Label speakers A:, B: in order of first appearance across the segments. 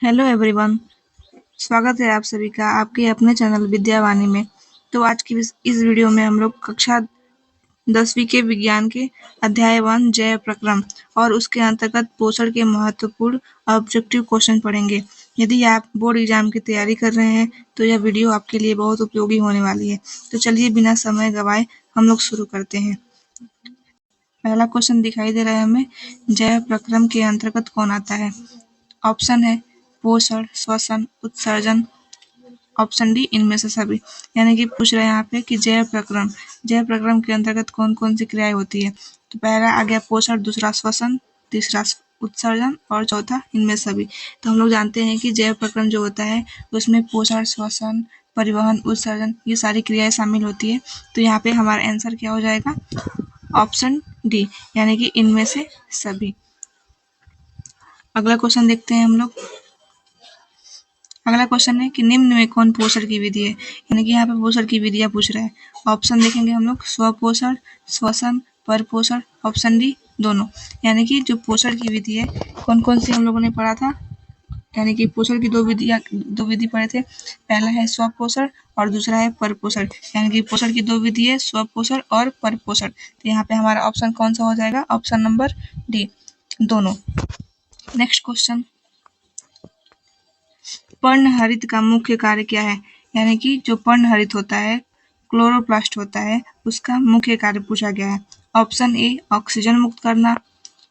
A: Hello everyone. स्वागत है आप सभी का आपके अपने चैनल विद्यावाणी में। तो आज की इस वीडियो में हम लोग कक्षा 10वीं के विज्ञान के अध्याय 1 जैव प्रक्रम और उसके अंतर्गत पोषण के महत्वपूर्ण ऑब्जेक्टिव क्वेश्चन पढ़ेंगे। यदि आप बोर्ड एग्जाम की तैयारी कर रहे हैं तो यह वीडियो आपके लिए बहुत उपयोगी होने वाली है। तो चलिए बिना समय गवाए हम लोग शुरू करते हैं। पहला क्वेश्चन दिखाई दे रहा है हमें, जैव प्रक्रम के अंतर्गत कौन आता है। ऑप्शन है पोषण, श्वसन, उत्सर्जन। ऑप्शन डी इनमें से सभी। यानी कि पूछ रहे हैं यहाँ पे कि जैव प्रक्रम के अंतर्गत कौन कौन सी क्रियाएं होती है। तो पहला आ गया पोषण, दूसरा श्वसन, तीसरा उत्सर्जन और चौथा इनमें सभी। तो हम लोग जानते हैं कि जैव प्रक्रम जो होता है उसमें पोषण, श्वसन, परिवहन, उत्सर्जन ये सारी क्रियाएं शामिल होती है। तो यहाँ पे हमारा आंसर क्या हो जाएगा, ऑप्शन डी यानी कि इनमें से सभी। अगला क्वेश्चन देखते हैं हम लोग। अगला क्वेश्चन है कि निम्न में कौन पोषण की विधि है। यानी कि यहाँ पे पोषण की विधियां पूछ रहे हैं। ऑप्शन देखेंगे हम लोग, स्वपोषण, श्वसन, परपोषण। ऑप्शन डी दोनों। यानी कि जो पोषण की विधि है कौन कौन सी हम लोगों ने पढ़ा था। यानी कि पोषण की दो विधि पढ़े थे। पहला है स्वपोषण और दूसरा है परपोषण। यानी कि पोषण की दो विधि है, स्वपोषण और परपोषण। तो यहाँ पे हमारा ऑप्शन कौन सा हो जाएगा, ऑप्शन नंबर डी दोनों। नेक्स्ट क्वेश्चन, पर्णहरित का मुख्य कार्य क्या है। यानी कि जो पर्णहरित होता है, क्लोरोप्लास्ट होता है, उसका मुख्य कार्य पूछा गया है। ऑप्शन ए ऑक्सीजन मुक्त करना,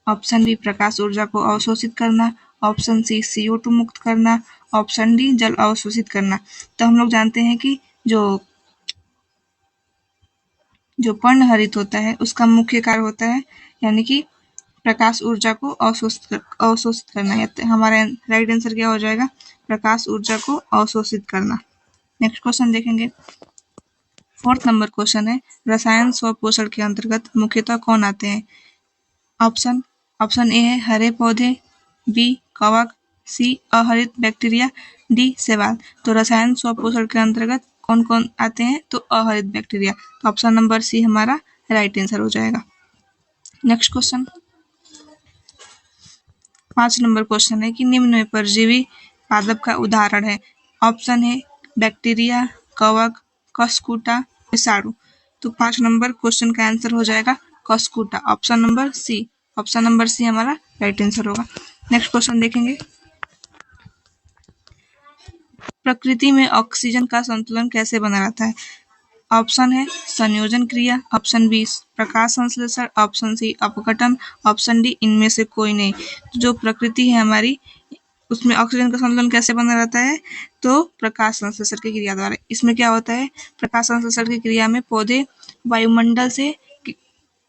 A: ऑप्शन बी प्रकाश ऊर्जा को अवशोषित करना, ऑप्शन सी CO2 मुक्त करना, ऑप्शन डी जल अवशोषित करना। तो हम लोग जानते हैं कि जो पर्णहरित होता है उसका मुख्य कार्य होता है यानी कि प्रकाश ऊर्जा को अवशोषित करना है। हमारा राइट आंसर क्या हो जाएगा, प्रकाश ऊर्जा को अवशोषित करना। नेक्स्ट क्वेश्चन देखेंगे। 4th नंबर क्वेश्चन है, रसायन स्वपोषण के अंतर्गत मुख्यतः कौन आते हैं। ऑप्शन ए है हरे पौधे, बी कवक, सी अहरित बैक्टीरिया, डी शैवाल। तो रसायन स्वपोषण के अंतर्गत कौन कौन आते हैं, तो अहरित बैक्टीरिया। तो ऑप्शन नंबर सी हमारा राइट आंसर हो जाएगा। नेक्स्ट क्वेश्चन 5 नंबर क्वेश्चन है कि निम्न में परजीवी पादप का उदाहरण है। ऑप्शन है बैक्टीरिया, कवक, कस्कुटा, विषाणु। तो 5 नंबर क्वेश्चन का आंसर हो जाएगा कस्कुटा, option number C. Option number C हमारा राइट आंसर होगा। नेक्स्ट क्वेश्चन देखेंगे, प्रकृति में ऑक्सीजन का संतुलन कैसे बना रहता है। ऑप्शन है संयोजन क्रिया, ऑप्शन बी प्रकाश संश्लेषण, ऑप्शन सी अपघटन, ऑप्शन डी इनमें से कोई नहीं। जो प्रकृति है हमारी उसमें ऑक्सीजन का संतुलन कैसे बना रहता है, तो प्रकाश संश्लेषण की क्रिया द्वारा। इसमें क्या होता है, प्रकाश संश्लेषण की क्रिया में पौधे वायुमंडल से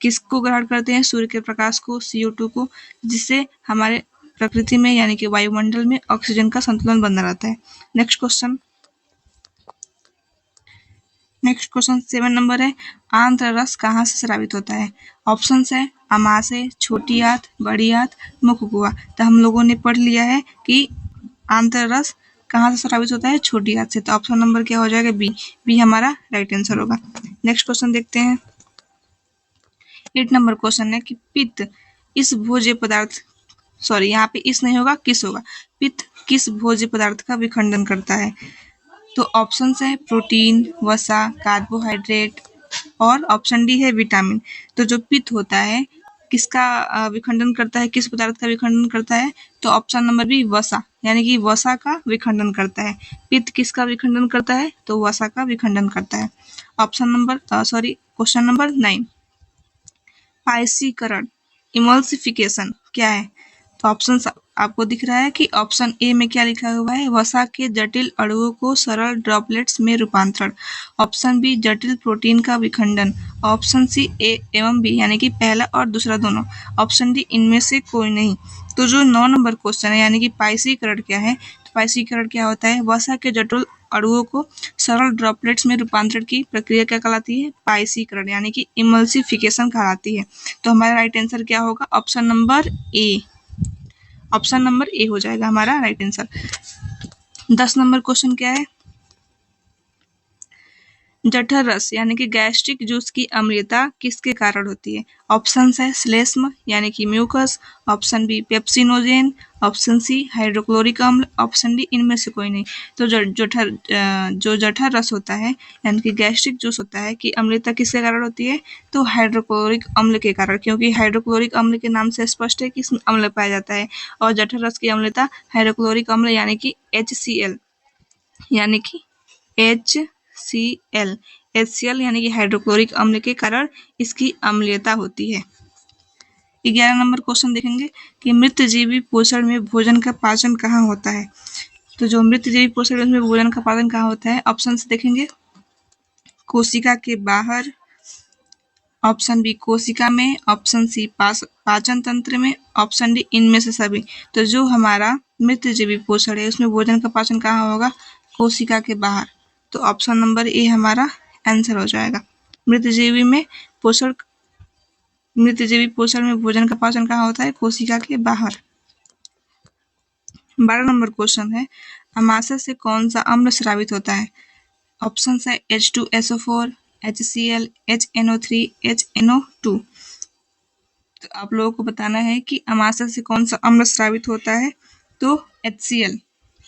A: किसको ग्रहण करते हैं, सूर्य के प्रकाश को, CO2 को, जिससे हमारे प्रकृति में यानी कि वायुमंडल में ऑक्सीजन का संतुलन बना रहता है। नेक्स्ट क्वेश्चन 7 नंबर है, आंत्र रस कहाँ से स्रावित होता है। ऑप्शन है अमाशय, छोटी आंत, बड़ी आंत, मुख गुहा। तो हम लोगों ने पढ़ लिया है कि आंत्र रस कहाँ से स्रावित होता है, छोटी आंत से। तो ऑप्शन नंबर क्या हो जाएगा, बी हमारा राइट आंसर होगा। नेक्स्ट क्वेश्चन देखते हैं। 8 नंबर क्वेश्चन है कि पित्त इस भोज्य पदार्थ, सॉरी यहाँ पे इस नहीं होगा, किस होगा। पित्त किस भोज्य पदार्थ का विखंडन करता है। तो ऑप्शन है प्रोटीन, वसा, कार्बोहाइड्रेट और ऑप्शन डी है विटामिन। तो जो पित्त होता है किसका विखंडन करता है, किस पदार्थ का विखंडन करता है, तो ऑप्शन नंबर बी वसा, यानी कि वसा का विखंडन करता है। पित्त किसका विखंडन करता है, तो वसा का विखंडन करता है। ऑप्शन नंबर क्वेश्चन नंबर 9, पाइसीकरण इमल्सिफिकेशन क्या है। तो ऑप्शन आपको दिख रहा है कि ऑप्शन ए में क्या लिखा हुआ है, वसा के जटिल अणुओं को सरल ड्रॉपलेट्स में रूपांतरण। ऑप्शन बी जटिल प्रोटीन का विखंडन। ऑप्शन सी ए एवं बी यानी कि पहला और दूसरा दोनों। ऑप्शन डी इनमें से कोई नहीं। तो जो 9 नंबर क्वेश्चन है यानी कि पाइसीकरण क्या है, तो पाइसीकरण क्या होता है, वसा के जटिल अणुओं को सरल ड्रॉपलेट्स में रूपांतरण की प्रक्रिया क्या कहलाती है, पाइसीकरण यानी कि इमल्सिफिकेशन कहलाती है। तो हमारा राइट आंसर क्या होगा, ऑप्शन नंबर ए। ऑप्शन नंबर ए हो जाएगा हमारा राइट आंसर। 10 नंबर क्वेश्चन क्या है, जठर रस यानी कि गैस्ट्रिक जूस की अम्लता किसके कारण होती है? ऑप्शन है श्लेष्म यानी कि mucus, option b pepsinogen, option c hydrochloric अम्ल, ऑप्शन डी इनमें से कोई नहीं। तो जो जठर रस होता है यानी कि गैस्ट्रिक जूस होता है कि अम्लता किसके कारण होती है? तो हाइड्रोक्लोरिक अम्ल के कारण, क्योंकि हाइड्रोक्लोरिक अम्ल के नाम से स्पष्ट है कि इसमें अम्ल पाया जाता है और जठर रस की अम्लता हाइड्रोक्लोरिक अम्ल यानी कि HCl यानी कि HCl HCl यानी कि हाइड्रोक्लोरिक अम्ल के कारण इसकी अम्लीयता होती है। 11 नंबर क्वेश्चन देखेंगे कि मृतजीवी पोषण में भोजन का पाचन कहाँ होता है? तो जो मृतजीवी पोषण में भोजन का पाचन कहाँ होता है? ऑप्शन देखेंगे कोशिका के बाहर, ऑप्शन बी कोशिका में, ऑप्शन सी पाचन तंत्र में, ऑप्शन डी इनमें से सभी। तो जो हमारा मृतजीवी पोषण है उसमें भोजन का पाचन कहाँ होगा? कोशिका के बाहर। तो ऑप्शन नंबर ए हमारा आंसर हो जाएगा। मृतजीवी पोषण में भोजन का पाचन कहाँ होता है? कोशिका के बाहर। 12 नंबर क्वेश्चन है अमाशय से कौन सा अम्ल स्रावित होता है? ऑप्शन है H2SO4, HCl, HNO3, HNO2। तो आप लोगों को बताना है कि अमाशय से कौन सा अम्ल स्रावित होता है? तो HCl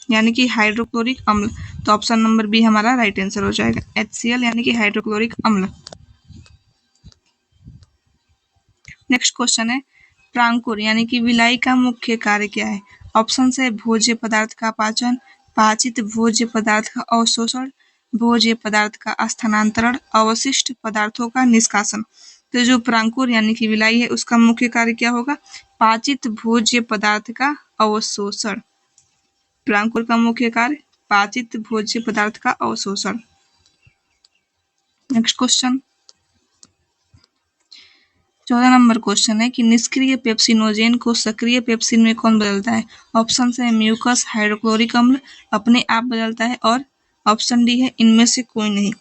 A: यानी कि हाइड्रोक्लोरिक अम्ल। तो ऑप्शन नंबर बी हमारा राइट आंसर हो जाएगा, HCl यानी कि हाइड्रोक्लोरिक अम्ल। नेक्स्ट क्वेश्चन है प्रांकुर यानी कि विलाई का मुख्य कार्य क्या है? ऑप्शन है भोज्य पदार्थ का पाचन, पाचित भोज्य पदार्थ का अवशोषण, भोज्य पदार्थ का स्थानांतरण, अवशिष्ट पदार्थों का निष्कासन। तो जो प्रांकुर यानी कि विलाई है उसका मुख्य कार्य क्या होगा? पाचित भोज्य पदार्थ का अवशोषण। प्रांकुर का मुख्य कार्य पाचित भोज्य पदार्थ का अवशोषण। नेक्स्ट क्वेश्चन 14 नंबर क्वेश्चन है कि निष्क्रिय पेप्सिनोजेन को सक्रिय पेप्सिन में कौन बदलता है? ऑप्शन है म्यूकस हाइड्रोक्लोरिक अम्ल अपने आप बदलता है, और ऑप्शन डी है इनमें से कोई नहीं।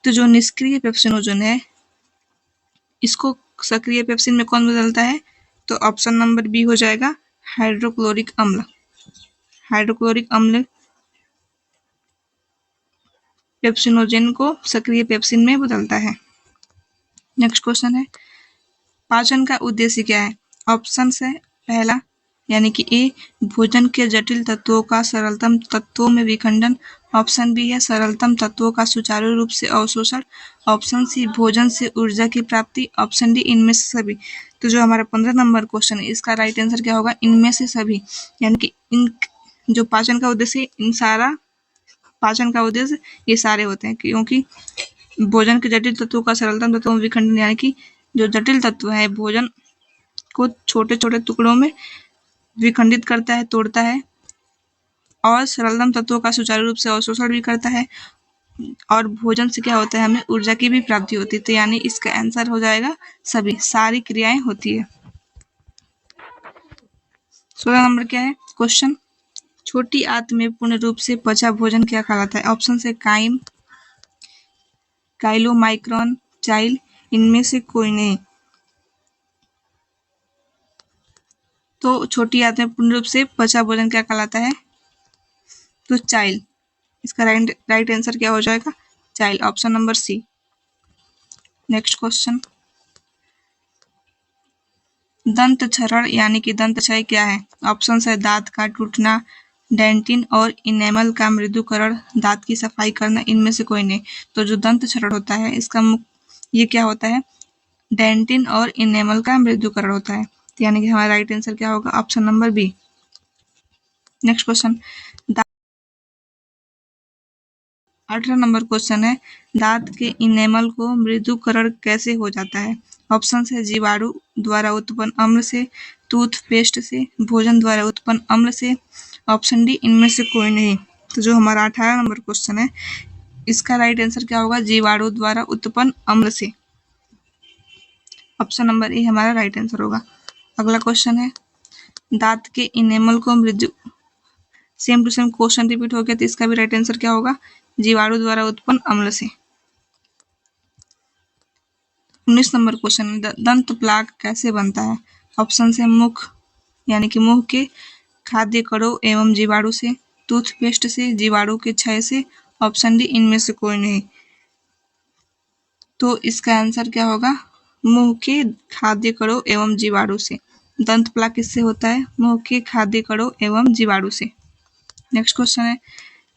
A: तो जो निष्क्रिय पेप्सिनोजेन है इसको सक्रिय पेप्सिन में कौन बदलता है? तो ऑप्शन नंबर बी हो जाएगा हाइड्रोक्लोरिक अम्ल। हाइड्रोक्लोरिक अम्ल पेप्सिनोजेन को सक्रिय पेप्सिन में बदलता है। नेक्स्ट क्वेश्चन है पाचन का उद्देश्य क्या है? ऑप्शन है पहला यानी कि ए भोजन के जटिल तत्वों का सरलतम तत्वों में विखंडन, ऑप्शन बी है सरलतम तत्वों का सुचारू रूप से अवशोषण, ऑप्शन सी भोजन से ऊर्जा की प्राप्ति, ऑप्शन डी इनमें से सभी। तो जो हमारा 15 नंबर क्वेश्चन है इसका राइट आंसर क्या होगा? इनमें से सभी। यानी कि इन जो पाचन का उद्देश्य इन सारा पाचन का उद्देश्य ये सारे होते हैं, क्योंकि भोजन के जटिल तत्वों का सरलतम तत्वों में विखंडन यानी कि जो जटिल तत्व है भोजन को छोटे छोटे टुकड़ों में विखंडित करता है, तोड़ता है, और सरलतम तत्वों का सुचारू रूप से अवशोषण भी करता है, और भोजन से क्या होता है हमें ऊर्जा की भी प्राप्ति होती है। तो यानी इसका आंसर हो जाएगा सभी, सारी क्रियाएं होती है। 16 नंबर क्या है क्वेश्चन? छोटी आंत में पूर्ण रूप से पचा भोजन क्या कहलाता है? ऑप्शन है काइम, काइलोमाइक्रॉन, चाइल, इनमें से कोई नहीं। तो छोटी आंत में पूर्ण रूप से पचा भोजन क्या कहलाता है? तो चाइल। इसका राइट आंसर क्या हो जाएगा? Chyle, option number c. Next question दंत क्षरण यानी कि दंत क्षय क्या है? ऑप्शन है दांत का टूटना, डेंटिन और इनेमल का मृदुकरण, दांत की सफाई करना, इनमें से कोई नहीं। तो जो दंत क्षरण होता है इसका ये क्या होता है? डेंटिन और इनेमल का मृदुकरण होता है। तो यानी कि हमारा राइट आंसर क्या होगा? Option number B. Next question 18 number question है दांत के इनेमल को मृदुकरण कैसे हो जाता है? ऑप्शन है जीवाणु द्वारा उत्पन्न अम्ल से, टूथपेस्ट से, भोजन द्वारा उत्पन्न अम्ल से, ऑप्शन डी इनमें से कोई नहीं। तो जो हमारा 18 नंबर क्वेश्चन है इसका राइट आंसर क्या होगा? जीवाणु द्वारा उत्पन्न अम्ल से। ऑप्शन नंबर ए हमारा राइट आंसर होगा। अगला क्वेश्चन है दांत के इनेमल को same to same question repeat हो गया, तो इसका भी राइट आंसर क्या होगा? जीवाणु द्वारा उत्पन्न अम्ल से। 19 नंबर क्वेश्चन है दंत प्लाक कैसे बनता है? ऑप्शन है मुख यानी कि मुंह के खाद्य कणों एवं जीवाणु से, टूथपेस्ट से, जीवाणु के क्षय से, ऑप्शन डी इनमें से कोई नहीं। तो इसका आंसर क्या होगा? मुंह के खाद्य कणों एवं जीवाणु से। दंत प्लाक किससे होता है? मुंह के खाद्य कणों एवं जीवाणु से। नेक्स्ट क्वेश्चन है,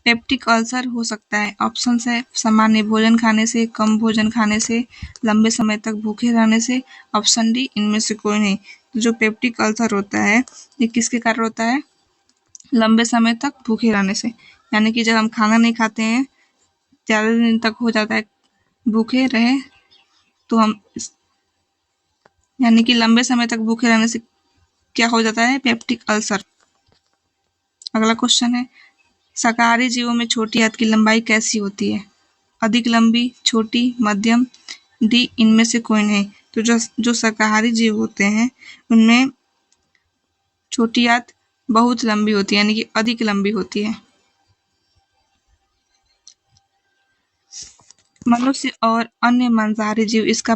A: पेप्टिक अल्सर हो सकता है। ऑप्शन है सामान्य भोजन खाने से, कम भोजन खाने से, लंबे समय तक भूखे रहने से, ऑप्शन डी इनमें से कोई नहीं। तो जो पेप्टिक अल्सर होता है ये किसके कारण होता है? लंबे समय तक भूखे रहने से, यानी कि जब हम खाना नहीं खाते हैं, ज़्यादा दिन तक हो जाता है भूखे रहे, तो हम यानी कि लंबे समय तक भूखे रहने से क्या हो जाता है? Peptic ulcer. अगला क्वेश्चन है, शाकाहारी जीवों में छोटी आंत की लंबाई कैसी होती है? अधिक लंबी, छोटी, मध्यम, डी इनमें से कोई नहीं। तो जो शाकाहारी जीव होते हैं उनमें छोटी आंत बहुत लंबी होती है, यानी कि अधिक लंबी होती है। मनुष्य और अन्य मांसाहारी जीव किसका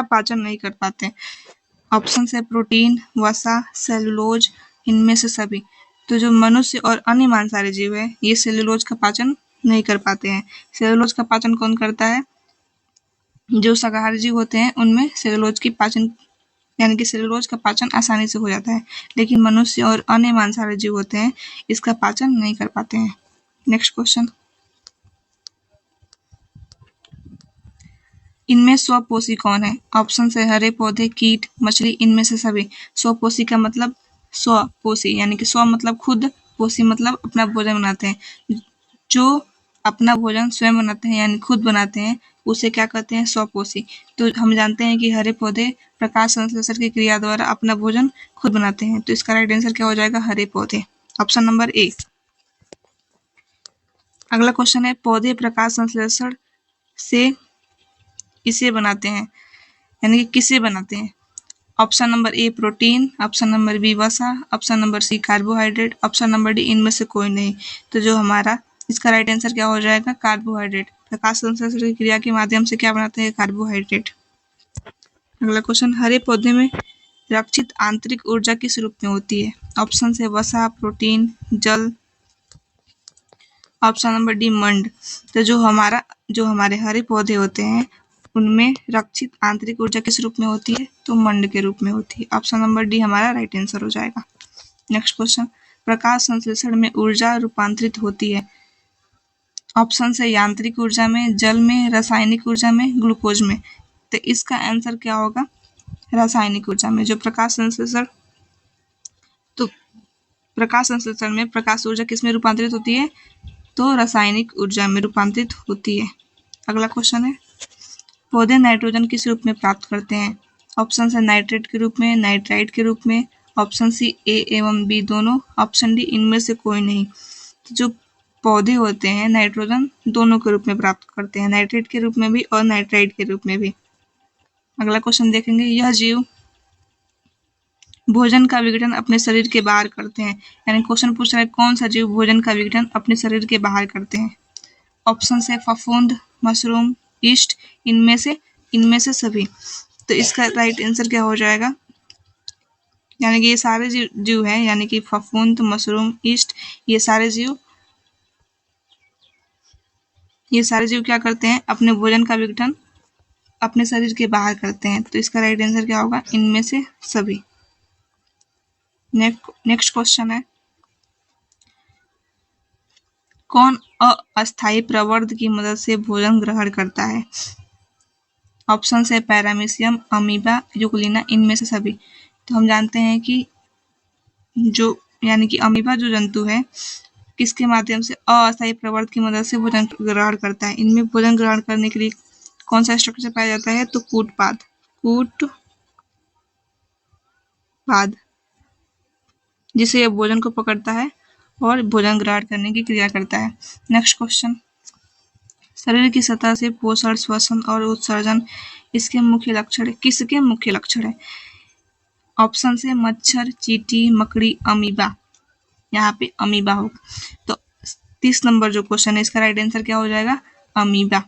A: पाचन नहीं कर पाते? ऑप्शन है प्रोटीन, वसा, सेलुलोज, इनमें से सभी। तो जो मनुष्य और अन्य मांसाहारी जीव है ये सेलुलोज का पाचन नहीं कर पाते हैं। सेलुलोज का पाचन कौन करता है? जो शाकाहारी जीव होते हैं उनमें सेलुलोज की पाचन यानी कि सेलुलोज का पाचन आसानी से हो जाता है, लेकिन मनुष्य और अन्य मांसाहारी जीव होते हैं इसका पाचन नहीं कर पाते हैं। नेक्स्ट क्वेश्चन, इनमें स्वपोषी कौन है? ऑप्शन है हरे पौधे, कीट, मछली, इनमें से सभी। स्वपोषी का मतलब स्वपोषी, यानी कि स्व मतलब खुद, पोषी मतलब अपना भोजन बनाते हैं। जो अपना भोजन स्वयं बनाते हैं यानी खुद बनाते हैं उसे क्या कहते हैं? स्वपोषी। तो हम जानते हैं कि हरे पौधे प्रकाश संश्लेषण की क्रिया द्वारा अपना भोजन खुद बनाते हैं, तो इसका राइट आंसर क्या हो जाएगा? हरे पौधे, ऑप्शन नंबर ए। अगला क्वेश्चन है, पौधे प्रकाश संश्लेषण से इसे बनाते हैं यानी कि किसे बनाते हैं? Option number A protein, option number B वसा, option number C carbohydrate, option number D इनमें से कोई नहीं। तो जो हमारा इसका राइट आंसर क्या हो जाएगा? कार्बोहाइड्रेट। प्रकाश संश्लेषण की क्रिया के माध्यम से क्या बनाते हैं? कार्बोहाइड्रेट। अगला क्वेश्चन, हरे पौधे में रक्षित आंतरिक ऊर्जा किस रूप में होती है? ऑप्शन है वसा, प्रोटीन, जल, ऑप्शन नंबर डी मंड। तो जो हमारे हरे पौधे होते हैं उनमें रक्षित आंतरिक ऊर्जा किस रूप में होती है? तो मंड के रूप में होती है। ऑप्शन नंबर डी हमारा राइट आंसर हो जाएगा। नेक्स्ट क्वेश्चन, प्रकाश संश्लेषण में ऊर्जा रूपांतरित होती है। ऑप्शन है यांत्रिक ऊर्जा में, जल में, रासायनिक ऊर्जा में, ग्लूकोज में। तो इसका आंसर क्या होगा? रासायनिक ऊर्जा में। जो प्रकाश संश्लेषण तो प्रकाश संश्लेषण में प्रकाश ऊर्जा किस में रूपांतरित होती है? तो रासायनिक ऊर्जा में रूपांतरित होती है। अगला क्वेश्चन है, पौधे नाइट्रोजन किस रूप में प्राप्त करते हैं? ऑप्शन है नाइट्रेट के रूप में, नाइट्राइट के रूप में, ऑप्शन सी ए एवं बी दोनों, ऑप्शन डी इनमें से कोई नहीं। तो जो पौधे होते हैं नाइट्रोजन दोनों के रूप में प्राप्त करते हैं, नाइट्रेट के रूप में भी और नाइट्राइट के रूप में भी। अगला क्वेश्चन देखेंगे, यह जीव भोजन का विघटन अपने शरीर के बाहर करते हैं, यानी क्वेश्चन पूछ रहा है कौन सा जीव भोजन का विघटन अपने शरीर के बाहर करते हैं? ऑप्शन है फफूंद, मशरूम, ईस्ट, इनमें से सभी। तो इसका राइट आंसर क्या हो जाएगा? यानी कि ये सारे जीव हैं, यानी कि फफूंद, मशरूम, ईस्ट, ये सारे जीव क्या करते हैं? अपने भोजन का विघटन अपने शरीर के बाहर करते हैं। तो इसका राइट आंसर क्या होगा? इनमें से सभी। नेक्स्ट क्वेश्चन है, कौन अस्थायी प्रवर्ध की मदद से भोजन ग्रहण करता है? ऑप्शन है पैरामीशियम, अमीबा, यूग्लिना, इनमें से सभी। तो हम जानते हैं कि यानी कि अमीबा जो जंतु है किसके माध्यम से अस्थायी प्रवर्ध की मदद से भोजन ग्रहण करता है? इनमें भोजन ग्रहण करने के लिए कौन सा स्ट्रक्चर पाया जाता है? तो कूटपाद, जिससे यह भोजन को पकड़ता है और भोजन ग्रहण करने की क्रिया करता है। नेक्स्ट क्वेश्चन, शरीर की सतह से पोषण, श्वसन और उत्सर्जन किसके मुख्य लक्षण है? ऑप्शन से मच्छर, चींटी, मकड़ी, अमीबा। यहाँ पे अमीबा होगा। तो 30 नंबर जो क्वेश्चन है इसका राइट आंसर क्या हो जाएगा? अमीबा।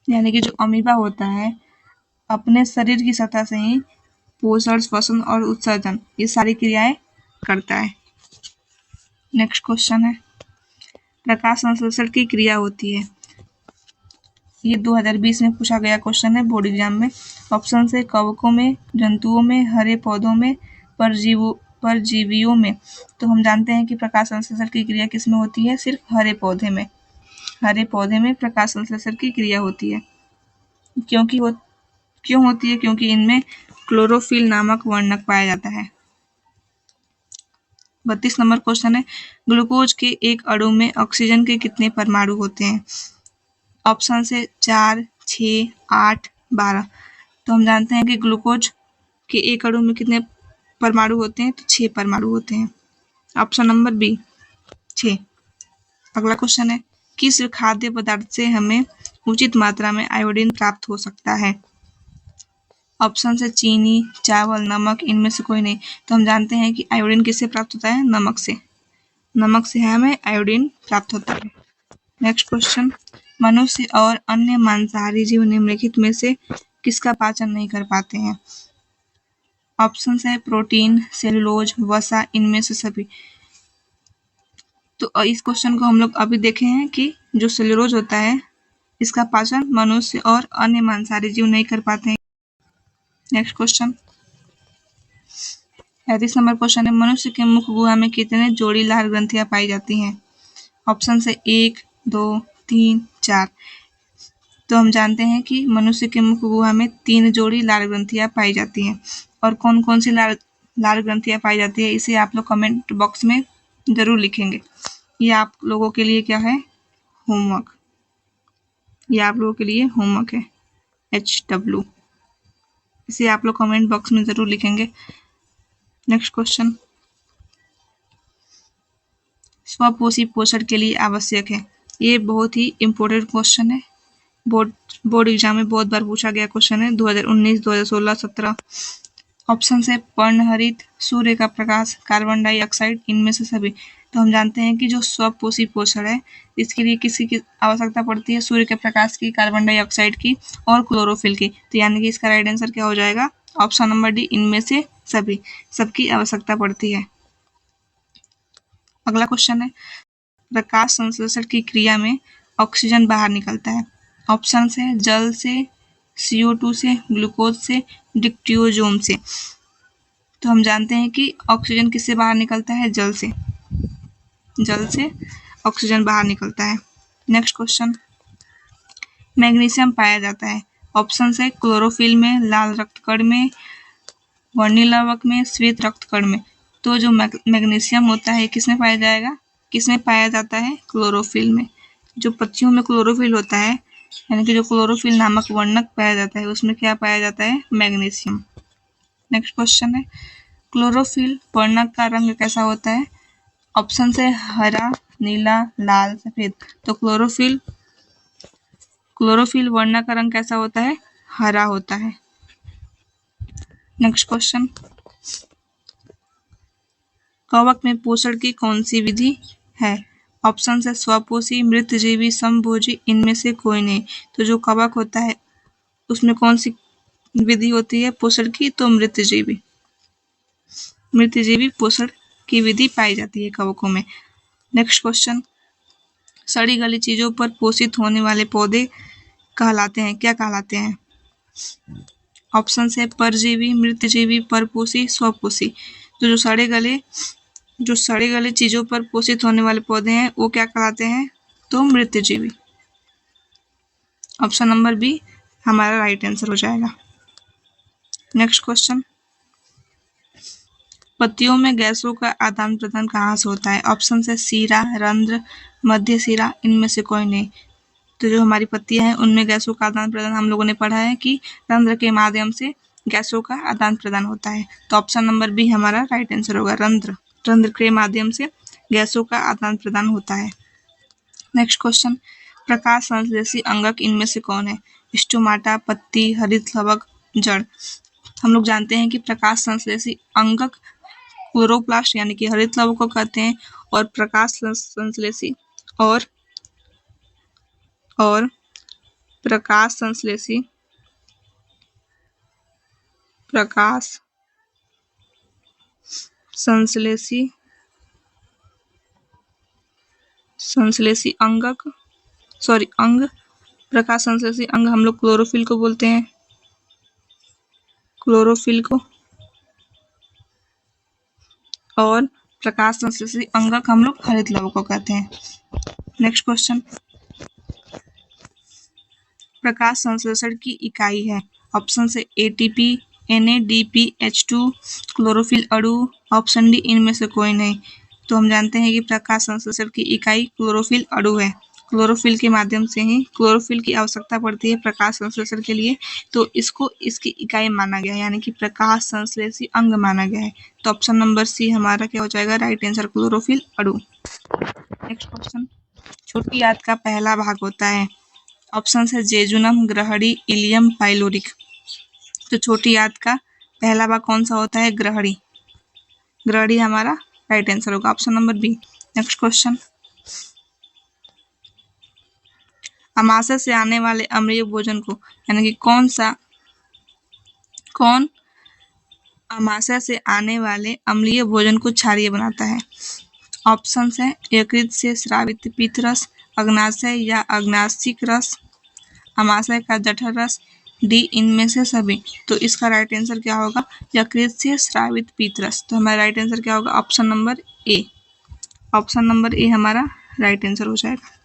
A: यानी कि जो अमीबा होता है अपने शरीर की सतह से ही पोषण, श्वसन और उत्सर्जन ये सारी क्रियाएं करता है। नेक्स्ट क्वेश्चन है, प्रकाश संश्लेषण की क्रिया होती है? ये 2020 में पूछा गया क्वेश्चन है बोर्ड एग्जाम में। ऑप्शन है कवकों में, जंतुओं में, हरे पौधों में, परजीवियों में। तो हम जानते हैं कि प्रकाश संश्लेषण की क्रिया किसमें होती है? सिर्फ हरे पौधे में। हरे पौधे में प्रकाश संश्लेषण की क्रिया होती है। क्यों होती है? क्योंकि इनमें क्लोरोफिल नामक वर्णक पाया जाता है। 32 नंबर क्वेश्चन है, ग्लूकोज के एक अणु में ऑक्सीजन के कितने परमाणु होते हैं? ऑप्शन है 4, 6, 8, 12। तो हम जानते हैं कि ग्लूकोज के एक अणु में कितने परमाणु होते हैं? तो 6 परमाणु होते हैं। Option number b 6। अगला क्वेश्चन है, किस खाद्य पदार्थ से हमें उचित मात्रा में आयोडीन प्राप्त हो सकता है? ऑप्शन है चीनी, चावल, नमक, इनमें से कोई नहीं। तो हम जानते हैं कि आयोडीन किससे प्राप्त होता है? नमक से। नमक से हमें आयोडीन प्राप्त होता है। नेक्स्ट क्वेश्चन, मनुष्य और अन्य मांसाहारी जीव निम्नलिखित में से किसका पाचन नहीं कर पाते हैं? ऑप्शन है प्रोटीन, सेलुलोज, वसा, इनमें से सभी। तो इस क्वेश्चन को हम लोग अभी देखे हैं कि जो सेलुलोज होता है इसका पाचन मनुष्य और अन्य मांसाहारी जीव नहीं कर पाते हैं। नेक्स्ट क्वेश्चन, 35 नंबर क्वेश्चन है, मनुष्य के मुख गुहा में कितने जोड़ी लाल ग्रंथियां पाई जाती हैं? ऑप्शन है 1, 2, 3, 4। तो हम जानते हैं कि मनुष्य के मुख गुहा में 3 जोड़ी लाल ग्रंथियां पाई जाती हैं। और कौन कौन सी लाल ग्रंथियां पाई जाती है इसे आप लोग कमेंट बॉक्स में जरूर लिखेंगे। ये आप लोगों के लिए क्या है? होमवर्क। ये आप लोगों के लिए होमवर्क है, HW। इसे आप लोग कमेंट बॉक्स में जरूर लिखेंगे। नेक्स्ट क्वेश्चन, स्वपोषी पोषण के लिए आवश्यक है। ये बहुत ही इम्पोर्टेंट क्वेश्चन है, बोर्ड एग्जाम में बहुत बार पूछा गया क्वेश्चन है, 2019, 2016, 17। ऑप्शन है पर्णहरित, सूर्य का प्रकाश, कार्बन डाइऑक्साइड, इनमें से सभी। तो हम जानते हैं कि जो स्वपोषी पोषण है इसके लिए किसी की आवश्यकता पड़ती है? सूर्य के प्रकाश की, कार्बन डाइऑक्साइड की और क्लोरोफिल की। तो यानी कि इसका राइट आंसर क्या हो जाएगा? ऑप्शन नंबर डी, इनमें से सभी। सबकी आवश्यकता पड़ती है। अगला क्वेश्चन है, प्रकाश संश्लेषण की क्रिया में ऑक्सीजन बाहर निकलता है। ऑप्शन है जल से, CO2 से, ग्लूकोज से, डिक्टियोजोम से। तो हम जानते हैं कि ऑक्सीजन किससे बाहर निकलता है? जल से। जल से ऑक्सीजन बाहर निकलता है। नेक्स्ट क्वेश्चन, मैग्नीशियम पाया जाता है। ऑप्शन है क्लोरोफिल में, लाल रक्तकण में, वर्णीय लवक में, श्वेत रक्तकण में। तो जो मैग्नीशियम होता है किसमें पाया जाएगा? किसमें पाया जाता है? क्लोरोफिल में। जो पत्तियों में क्लोरोफिल होता है, यानी कि जो क्लोरोफिल नामक वर्णक पाया जाता है उसमें क्या पाया जाता है? मैग्नीशियम। नेक्स्ट क्वेश्चन है, क्लोरोफिल वर्णक का रंग कैसा होता है? ऑप्शन है हरा, नीला, लाल, सफेद। तो क्लोरोफिल वर्णक का रंग कैसा होता है? हरा होता है। नेक्स्ट क्वेश्चन, कवक में पोषण की कौन सी विधि है? ऑप्शन है स्वपोषी, मृतजीवी, समभोजी, इनमें से कोई नहीं। तो जो कवक होता है उसमें कौन सी विधि होती है पोषण की? तो मृतजीवी पोषण की विधि पाई जाती है कवकों में। नेक्स्ट क्वेश्चन, सड़ी गली चीजों पर पोषित होने वाले पौधे कहलाते हैं, क्या कहलाते हैं? ऑप्शन है परजीवी, मृतजीवी, परपोषी, स्वपोषी। तो जो सड़े गले चीजों पर पोषित होने वाले पौधे हैं वो क्या कहलाते हैं? तो मृतजीवी। ऑप्शन नंबर बी हमारा राइट आंसर हो जाएगा। नेक्स्ट क्वेश्चन, पत्तियों में गैसों का आदान प्रदान कहाँ से होता है? ऑप्शन है सीरा, रंध्र, मध्य सीरा, इनमें से कोई नहीं। तो जो हमारी पत्तियां हैं उनमें गैसों का आदान प्रदान हम लोगों ने पढ़ा है कि रंध्र के माध्यम से गैसों का आदान प्रदान होता है। तो ऑप्शन नंबर बी हमारा राइट आंसर होगा, रंध्र के माध्यम से गैसों का आदान प्रदान होता है। नेक्स्ट क्वेश्चन, प्रकाश संश्लेषी अंगक इनमें से कौन है? स्टोमाटा, पत्ती, हरित लवक, जड़। हम लोग जानते हैं कि प्रकाश संश्लेषी अंगक क्लोरोप्लास्ट यानी कि हरित लवक को कहते हैं, और प्रकाश संश्लेषी और प्रकाश संश्लेषी संश्लेषी अंग। प्रकाश संश्लेषी अंग हम लोग क्लोरोफिल को बोलते हैं, क्लोरोफिल को। और प्रकाश संश्लेषी अंगक हम लोग हरित लवक को कहते हैं। नेक्स्ट क्वेश्चन, प्रकाश संश्लेषण की इकाई है। ऑप्शन से एटीपी, NADPH2, क्लोरोफिल अणु, ऑप्शन डी इनमें से कोई नहीं। तो हम जानते हैं कि प्रकाश संश्लेषण की इकाई क्लोरोफिल अणु है। क्लोरोफिल के माध्यम से ही क्लोरोफिल की आवश्यकता पड़ती है प्रकाश संश्लेषण के लिए, तो इसको इसकी इकाई माना गया है, यानी कि प्रकाश संश्लेषी अंग माना गया है। तो ऑप्शन नंबर सी हमारा क्या हो जाएगा, राइट आंसर, क्लोरोफिल अणु। नेक्स्ट क्वेश्चन, छोटी आंत का पहला भाग होता है। ऑप्शन है जेजुनम, ग्रहणी, इलियम, पाइलोरिक। तो छोटी आंत का पहला भाग कौन सा होता है, ग्रहणी। ग्रहणी हमारा राइट आंसर होगा, option number B. Next question, अमाशय से आने वाले अम्लीय भोजन को, यानी कि कौन अमाशय से आने वाले अम्लीय भोजन को क्षारीय बनाता है। ऑप्शन है यकृत से स्रावित पीतरस, अग्नाशय या अग्नाशिक रस, अमाशय का जठर रस, डी इनमें से सभी। तो इसका राइट आंसर क्या होगा, यकृत से स्रावित पीतरस। तो हमारा राइट आंसर क्या होगा, ऑप्शन नंबर ए। ऑप्शन नंबर ए हमारा राइट आंसर हो जाएगा।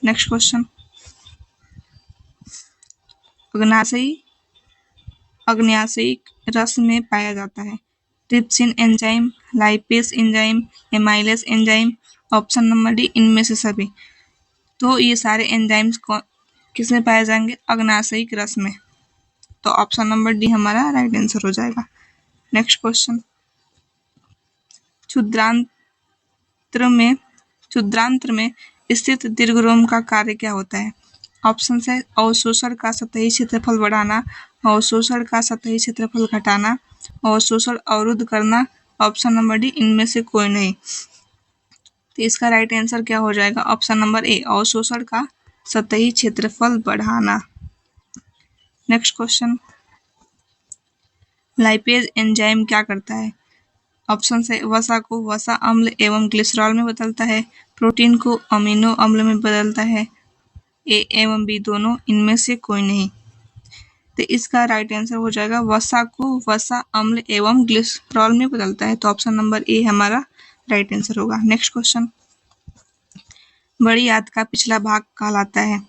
A: नेक्स्ट क्वेश्चन, अग्नाशयी रस में पाया जाता है trypsin enzyme, lipase enzyme, amylase enzyme, option number D इनमें से सभी। तो ये सारे एंजाइम्स किसमें पाए जाएंगे, अग्नाशयी रस में। तो ऑप्शन नंबर डी हमारा राइट आंसर हो जाएगा। नेक्स्ट क्वेश्चन, क्षुद्रांत्र में स्थित दीर्घरोम का कार्य क्या होता है। ऑप्शन है अवशोषण का सतही क्षेत्रफल बढ़ाना, अवशोषण का सतही क्षेत्रफल घटाना, अवशोषण अवरुद्ध करना, ऑप्शन नंबर डी इनमें से कोई नहीं। तो इसका राइट आंसर क्या हो जाएगा, ऑप्शन नंबर ए, अवशोषण का सतही क्षेत्रफल बढ़ाना। नेक्स्ट क्वेश्चन, लाइपेज एंजाइम क्या करता है। ऑप्शन है वसा को वसा अम्ल एवं ग्लिसरॉल में बदलता है, प्रोटीन को अमीनो अम्ल में बदलता है, ए एवं बी दोनों, इनमें से कोई नहीं। तो इसका राइट आंसर हो जाएगा वसा को वसा अम्ल एवं ग्लिसरॉल में बदलता है। तो ऑप्शन नंबर ए हमारा राइट आंसर होगा। नेक्स्ट क्वेश्चन, बड़ी आंत का पिछला भाग कहलाता है।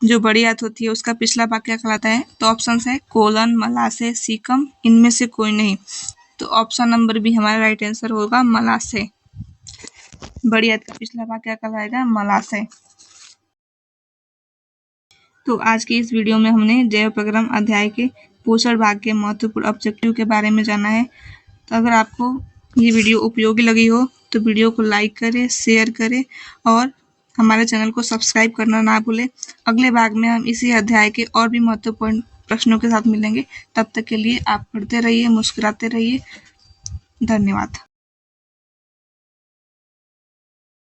A: जो बड़ी आंत होती है उसका पिछला भाग क्या कहलाता है। तो ऑप्शन है कोलन, मलाशय, सीकम, इनमें से कोई नहीं। तो ऑप्शन नंबर बी हमारा राइट आंसर होगा, मलाशय। बड़ी आंत का पिछला भाग क्या कहलाएगा, मलाशय। तो आज की इस वीडियो में हमने जैव प्रक्रम अध्याय के पोषण भाग के महत्वपूर्ण ऑब्जेक्टिव के बारे में जाना है। तो अगर आपको ये वीडियो उपयोगी लगी हो तो वीडियो को लाइक करें, शेयर करें और हमारे चैनल को सब्सक्राइब करना ना भूलें। अगले भाग में हम इसी अध्याय के और भी महत्वपूर्ण प्रश्नों के साथ मिलेंगे। तब तक के लिए आप पढ़ते रहिए, मुस्कुराते रहिए। धन्यवाद।